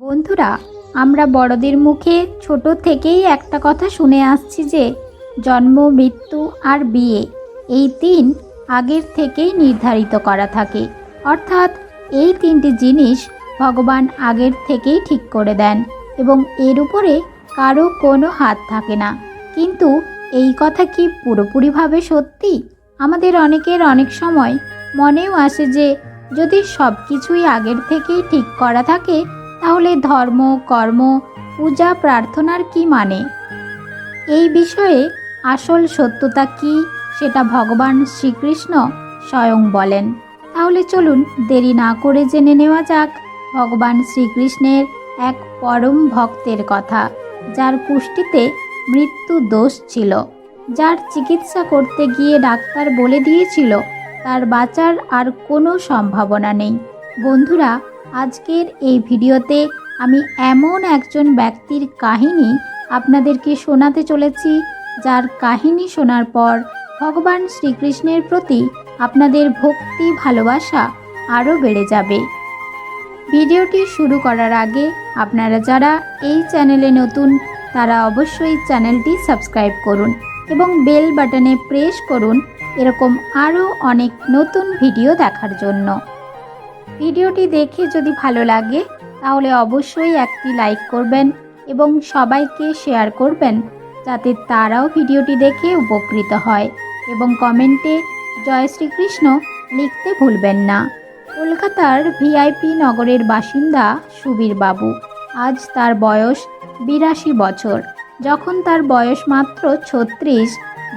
বন্ধুরা, আমরা বড়দের মুখে ছোট থেকেই একটা কথা শুনে আসছি যে জন্ম, মৃত্যু আর বিয়ে এই তিন আগের থেকেই নির্ধারিত করা থাকে। অর্থাৎ এই তিনটি জিনিস ভগবান আগের থেকেই ঠিক করে দেন এবং এর উপরে কারো কোনো হাত থাকে না। কিন্তু এই কথা কি পুরোপুরিভাবে সত্যি? আমাদের অনেকের অনেক সময় মনেও আসে যে যদি সব কিছুই আগের থেকেই ঠিক করা থাকে তাহলে ধর্ম, কর্ম, পূজা, প্রার্থনার কি মানে? এই বিষয়ে আসল সত্যতা কি সেটা ভগবান শ্রীকৃষ্ণ স্বয়ং বলেন। তাহলে চলুন দেরি না করে জেনে নেওয়া যাক ভগবান শ্রীকৃষ্ণের এক পরম ভক্তের কথা, যার কুষ্ঠিতে মৃত্যু দোষ ছিল, যার চিকিৎসা করতে গিয়ে ডাক্তার বলে দিয়েছিল তার বাঁচার আর কোনো সম্ভাবনা নেই। বন্ধুরা, আজকের এই ভিডিওতে আমি এমন একজন ব্যক্তির কাহিনী আপনাদেরকে শোনাতে চলেছি, যার কাহিনী শোনার পর ভগবান শ্রীকৃষ্ণের প্রতি আপনাদের ভক্তি, ভালোবাসা আরও বেড়ে যাবে। ভিডিওটি শুরু করার আগে আপনারা যারা এই চ্যানেলে নতুন তারা অবশ্যই চ্যানেলটি সাবস্ক্রাইব করুন এবং বেল বাটনে প্রেস করুন এরকম আরও অনেক নতুন ভিডিও দেখার জন্য। ভিডিওটি দেখে যদি ভালো লাগে তাহলে অবশ্যই একটি লাইক করবেন এবং সবাইকে শেয়ার করবেন যাতে তারাও ভিডিওটি দেখে উপকৃত হয়, এবং কমেন্টে জয় শ্রীকৃষ্ণ লিখতে ভুলবেন না। কলকাতার ভিআইপি নগরের বাসিন্দা সুবীর বাবু। আজ তার বয়স 82 বছর। যখন তার বয়স মাত্র 36,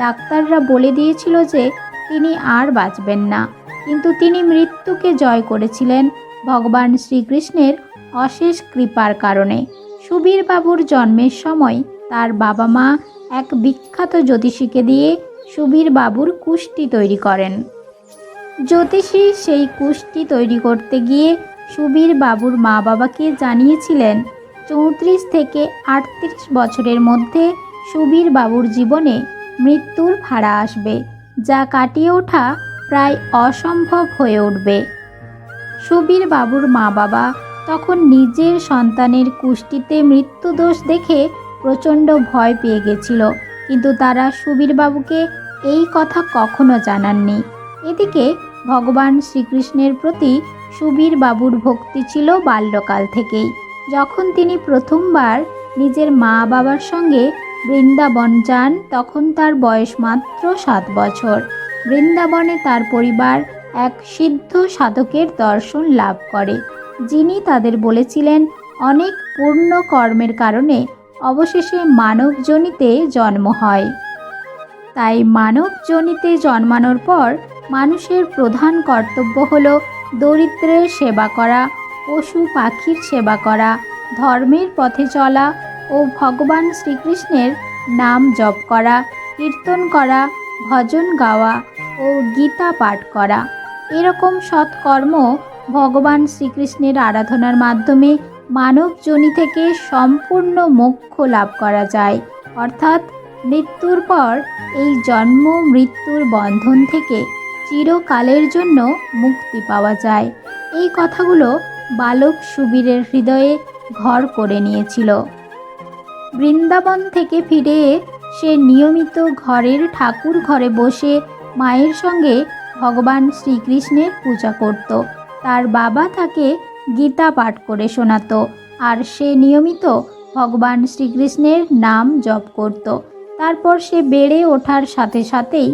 ডাক্তাররা বলে দিয়েছিল যে তিনি আর বাঁচবেন না, কিন্তু তিনি মৃত্যুকে জয় করেছিলেন ভগবান শ্রীকৃষ্ণের অশেষ কৃপার কারণে। সুবীর বাবুর জন্মের সময় তার বাবা মা এক বিখ্যাত জ্যোতিষীকে দিয়ে সুবীর বাবুর কুষ্টি তৈরি করেন। জ্যোতিষী সেই কুষ্টি তৈরি করতে গিয়ে সুবীর বাবুর মা বাবাকে জানিয়েছিলেন 34 থেকে 38 বছরের মধ্যে সুবীর বাবুর জীবনে মৃত্যুর ভাড়া আসবে, যা কাটিয়ে ওঠা প্রায় অসম্ভব হয়ে উঠবে। সুবীর বাবুর মা বাবা তখন নিজের সন্তানের কুষ্টিতে মৃত্যুদোষ দেখে প্রচণ্ড ভয় পেয়ে গেছিল, কিন্তু তারা সুবীর বাবুকে এই কথা কখনো জানাননি। এদিকে ভগবান শ্রীকৃষ্ণের প্রতি সুবীর বাবুর ভক্তি ছিল বাল্যকাল থেকেই। যখন তিনি প্রথমবার নিজের মা বাবার সঙ্গে বৃন্দাবন যান তখন তার বয়স মাত্র 7 বছর। বৃন্দাবনে তার পরিবার এক সিদ্ধ সাধকের দর্শন লাভ করে, যিনি তাদের বলেছিলেন অনেক পূর্ণ কর্মের কারণে অবশেষে মানব যোনিতে জন্ম হয়। তাই মানব যোনিতে জন্মানোর পর মানুষের প্রধান কর্তব্য হল দরিদ্রের সেবা করা, পশু পাখির সেবা করা, ধর্মের পথে চলা ও ভগবান শ্রীকৃষ্ণের নাম জপ করা, কীর্তন করা, ভজন গাওয়া ও গীতা পাঠ করা। এরকম সৎকর্ম ভগবান শ্রীকৃষ্ণের আরাধনার মাধ্যমে মানব যোনি থেকে সম্পূর্ণ মোক্ষ লাভ করা যায়। অর্থাৎ মৃত্যুর পর এই জন্ম মৃত্যুর বন্ধন থেকে চিরকালের জন্য মুক্তি পাওয়া যায়। এই কথাগুলো বালক সুবীরের হৃদয়ে ঘর করে নিয়েছিল। বৃন্দাবন থেকে ফিরে সে নিয়মিত ঘরের ঠাকুর ঘরে বসে মায়ের সঙ্গে ভগবান শ্রীকৃষ্ণের পূজা করত। তার বাবা তাকে গীতা পাঠ করে শোনাতো আর সে নিয়মিত ভগবান শ্রীকৃষ্ণের নাম জপ করত। তারপর সে বেড়ে ওঠার সাথে সাথেই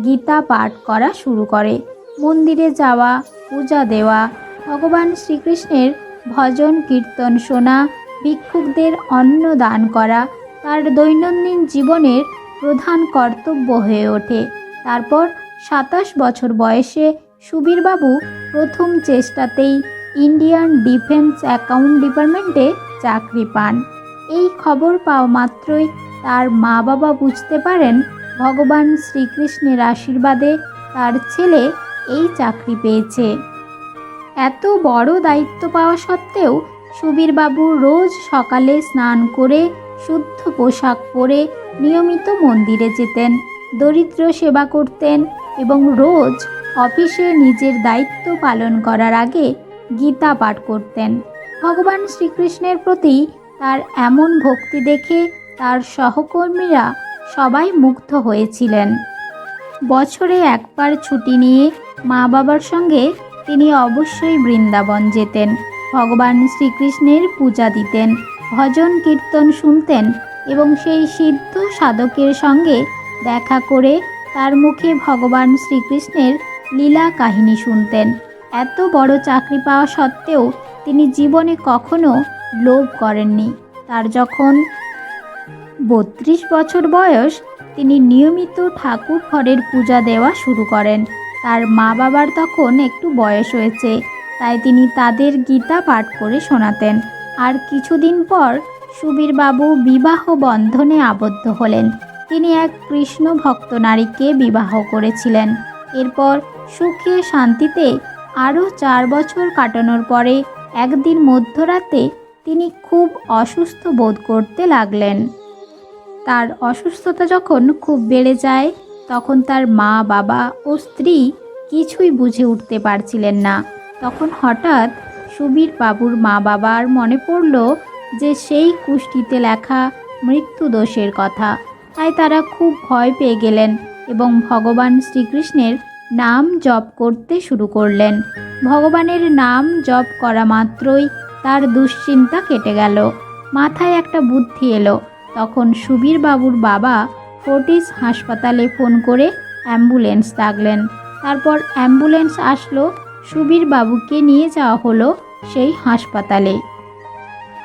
গীতা পাঠ করা শুরু করে। মন্দিরে যাওয়া, পূজা দেওয়া, ভগবান শ্রীকৃষ্ণের ভজন কীর্তন শোনা, ভিক্ষুকদের অন্ন দান করা তার দৈনন্দিন জীবনের প্রধান কর্তব্য হয়ে ওঠে। তারপর 27 বছর বয়সে সুবীর বাবু প্রথম চেষ্টাতেই ইন্ডিয়ান ডিফেন্স অ্যাকাউন্ট ডিপার্টমেন্টে চাকরি পান। এই খবর পাওয়া মাত্রই তার মা বাবা বুঝতে পারেন ভগবান শ্রীকৃষ্ণের আশীর্বাদে তার ছেলে এই চাকরি পেয়েছে। এত বড় দায়িত্ব পাওয়া সত্ত্বেও সুবীর বাবু রোজ সকালে স্নান করে শুদ্ধ পোশাক পরে নিয়মিত মন্দিরে যেতেন, দরিদ্র সেবা করতেন এবং রোজ অফিসে নিজের দায়িত্ব পালন করার আগে গীতা পাঠ করতেন। ভগবান শ্রীকৃষ্ণের প্রতি তার এমন ভক্তি দেখে তার সহকর্মীরা সবাই মুগ্ধ হয়েছিলেন। বছরে একবার ছুটি নিয়ে মা বাবার সঙ্গে তিনি অবশ্যই বৃন্দাবন যেতেন, ভগবান শ্রীকৃষ্ণের পূজা দিতেন, ভজন কীর্তন শুনতেন এবং সেই সিদ্ধ সাধকের সঙ্গে দেখা করে তার মুখে ভগবান শ্রীকৃষ্ণের লীলা কাহিনী শুনতেন। এত বড় চাকরি পাওয়া সত্ত্বেও তিনি জীবনে কখনো লোভ করেননি। তার যখন 32 বছর বয়স, তিনি নিয়মিত ঠাকুর ঘরের পূজা দেওয়া শুরু করেন। তার মা বাবার তখন একটু বয়স হয়েছে, তাই তিনি তাদের গীতা পাঠ করে শোনাতেন। আর কিছুদিন পর সুবীর বাবু বিবাহ বন্ধনে আবদ্ধ হলেন। তিনি এক কৃষ্ণ ভক্ত নারীকে বিবাহ করেছিলেন। এরপর সুখে শান্তিতে আরও 4 বছর কাটানোর পরে একদিন মধ্যরাতে তিনি খুব অসুস্থ বোধ করতে লাগলেন। তার অসুস্থতা যখন খুব বেড়ে যায়, তখন তার মা বাবা ও স্ত্রী কিছুই বুঝে উঠতে পারছিলেন না। তখন হঠাৎ সুবীর বাবুর মা বাবার মনে পড়ল যে সেই কুষ্ঠিতে লেখা মৃত্যুদোষের কথা। তাই তারা খুব ভয় পেয়ে গেলেন এবং ভগবান শ্রীকৃষ্ণের নাম জপ করতে শুরু করলেন। ভগবানের নাম জপ করা মাত্রই তার দুশ্চিন্তা কেটে গেল। মাথায় একটা বুদ্ধি এলো। তখন সুবীর বাবুর বাবা ফোর্টিস হাসপাতালে ফোন করে অ্যাম্বুলেন্স ডাকলেন। তারপর অ্যাম্বুলেন্স আসলো, সুবীর বাবুকে নিয়ে যাওয়া হলো সেই হাসপাতালে।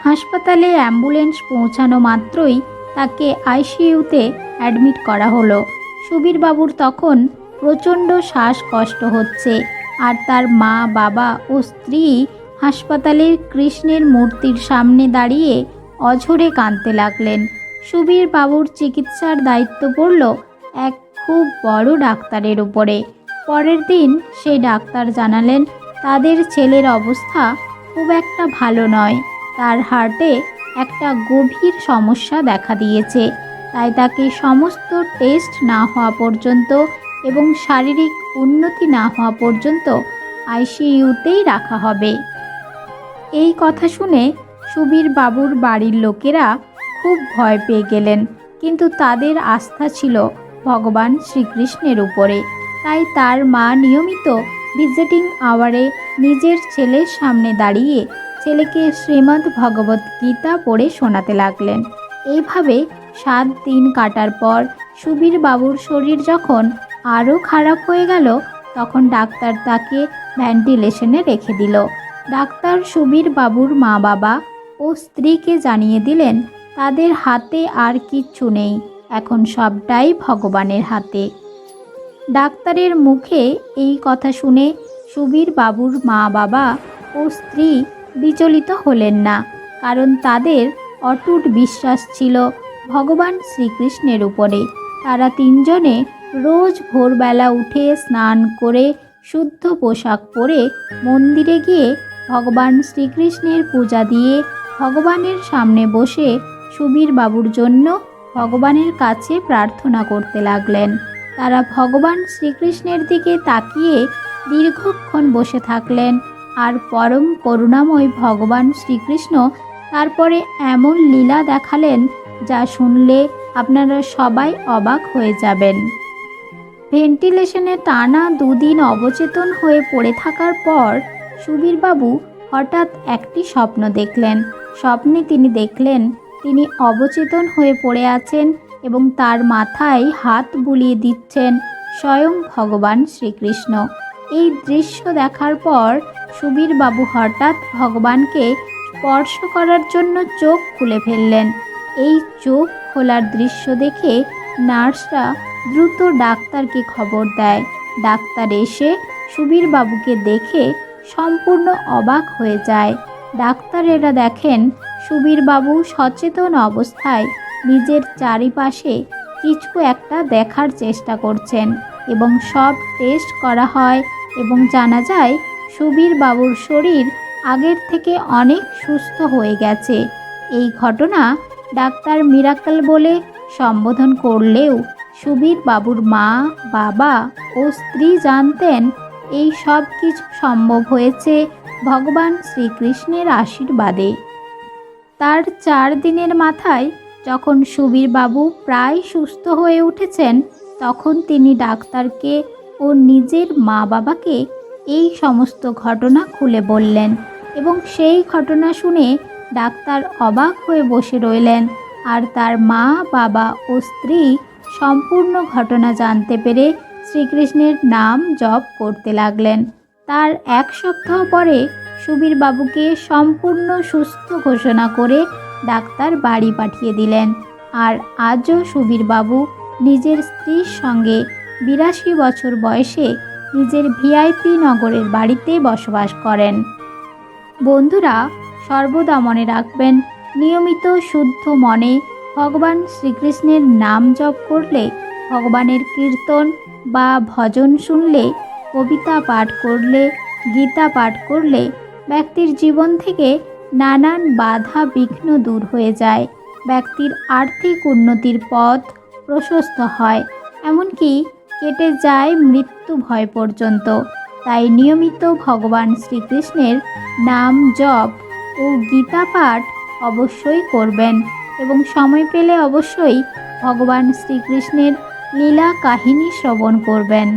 হাসপাতালে অ্যাম্বুলেন্স পৌঁছানো মাত্রই তাকে আইসিইউতে অ্যাডমিট করা হলো। সুবীর বাবুর তখন প্রচণ্ড শ্বাসকষ্ট হচ্ছে, আর তার মা বাবা ও স্ত্রী হাসপাতালের কৃষ্ণের মূর্তির সামনে দাঁড়িয়ে অঝরে কাঁদতে লাগলেন। সুবীর বাবুর চিকিৎসার দায়িত্ব পড়ল এক খুব বড় ডাক্তারের উপরে। পরের দিন সেই ডাক্তার জানালেন তাদের ছেলের অবস্থা খুব একটা ভালো নয়। তার হার্টে একটা গভীর সমস্যা দেখা দিয়েছে, তাই তাকে সমস্ত টেস্ট না হওয়া পর্যন্ত এবং শারীরিক উন্নতি না হওয়া পর্যন্ত আইসিইউতেই রাখা হবে। এই কথা শুনে সুবীর বাবুর বাড়ির লোকেরা খুব ভয় পেয়ে গেলেন, কিন্তু তাদের আস্থা ছিল ভগবান শ্রীকৃষ্ণের উপরে। তাই তার মা নিয়মিত ভিজিটিং আওয়ারে নিজের ছেলের সামনে দাঁড়িয়ে ছেলেকে শ্রীমদ্ ভগবত গীতা পড়ে শোনাতে লাগলেন। এইভাবে 7 দিন কাটার পর সুবীর বাবুর শরীর যখন আরও খারাপ হয়ে গেল, তখন ডাক্তার তাকে ভেন্টিলেশনে রেখে দিল। ডাক্তার সুবীর বাবুর মা বাবা ও স্ত্রীকে জানিয়ে দিলেন তাদের হাতে আর কিচ্ছু নেই, এখন সবটাই ভগবানের হাতে। ডাক্তারের মুখে এই কথা শুনে সুবীর বাবুর মা বাবা ও স্ত্রী বিচলিত হলেন না, কারণ তাদের অটুট বিশ্বাস ছিল ভগবান শ্রীকৃষ্ণের উপরে। তারা 3 জনে রোজ ভোরবেলা উঠে স্নান করে শুদ্ধ পোশাক পরে মন্দিরে গিয়ে ভগবান শ্রীকৃষ্ণের পূজা দিয়ে ভগবানের সামনে বসে সুবীর বাবুর জন্য ভগবানের কাছে প্রার্থনা করতে লাগলেন। তারা ভগবান শ্রীকৃষ্ণের দিকে তাকিয়ে দীর্ঘক্ষণ বসে থাকলেন, আর পরম করুণাময় ভগবান শ্রীকৃষ্ণ তারপরে এমন লীলা দেখালেন যা শুনলে আপনারা সবাই অবাক হয়ে যাবেন। ভেন্টিলেশনে টানা 2 দিন অবচেতন হয়ে পড়ে থাকার পর সুবীর বাবু হঠাৎ একটি স্বপ্ন দেখলেন। স্বপ্নে তিনি দেখলেন তিনি অবচেতন হয়ে পড়ে আছেন এবং তার মাথায় হাত বুলিয়ে দিচ্ছেন স্বয়ং ভগবান শ্রীকৃষ্ণ। এই দৃশ্য দেখার পর সুবীর বাবু হঠাৎ ভগবানকে স্পর্শ করার জন্য চোখ খুলে ফেললেন। এই চোখ খোলার দৃশ্য দেখে নার্সরা দ্রুত ডাক্তারকে খবর দেয়। ডাক্তার এসে সুবীর বাবুকে দেখে সম্পূর্ণ অবাক হয়ে যায়। ডাক্তারেরা দেখেন সুবীর বাবু সচেতন অবস্থায় নিজের চারিপাশে কিছু একটা দেখার চেষ্টা করছেন এবং সব টেস্ট করা হয় এবং জানা যায় সুবীর বাবুর শরীর আগের থেকে অনেক সুস্থ হয়ে গেছে। এই ঘটনা ডাক্তার মিরাকল বলে সম্বোধন করলেও সুবীর বাবুর মা বাবা ও স্ত্রী জানতেন এই সব কিছু সম্ভব হয়েছে ভগবান শ্রীকৃষ্ণের আশীর্বাদে। তার 4 দিনের মাথায় যখন সুবীর বাবু প্রায় সুস্থ হয়ে উঠেছেন, তখন তিনি ডাক্তারকে ও নিজের মা বাবাকে এই সমস্ত ঘটনা খুলে বললেন এবং সেই ঘটনা শুনে ডাক্তার অবাক হয়ে বসে রইলেন। আর তার মা বাবা ও স্ত্রী সম্পূর্ণ ঘটনা জানতে পেরে শ্রীকৃষ্ণের নাম জপ করতে লাগলেন। তার 1 সপ্তাহ পরে সুবীর বাবুকে সম্পূর্ণ সুস্থ ঘোষণা করে ডাক্তার বাড়ি পাঠিয়ে দিলেন। আর আজও সুবীর বাবু নিজের স্ত্রীর সঙ্গে 82 বছর বয়সে নিজের ভিআইপি নগরের বাড়িতে বসবাস করেন। বন্ধুরা, সর্বদা মনে রাখবেন, নিয়মিত শুদ্ধ মনে ভগবান শ্রীকৃষ্ণের নাম জপ করলে, ভগবানের কীর্তন বা ভজন শুনলে, কবিতা পাঠ করলে, গীতা পাঠ করলে ব্যক্তির জীবন থেকে নানান বাধা বিঘ্ন দূর হয়ে যায়। ব্যক্তির আর্থিক উন্নতির পথ প্রশস্ত হয়, এমনকি কেটে যায় মৃত্যু ভয় পর্যন্ত। তাই নিয়মিত ভগবান শ্রীকৃষ্ণের নাম জপ ও গীতা পাঠ অবশ্যই করবেন এবং সময় পেলে অবশ্যই ভগবান শ্রীকৃষ্ণের লীলা কাহিনী শ্রবণ করবেন।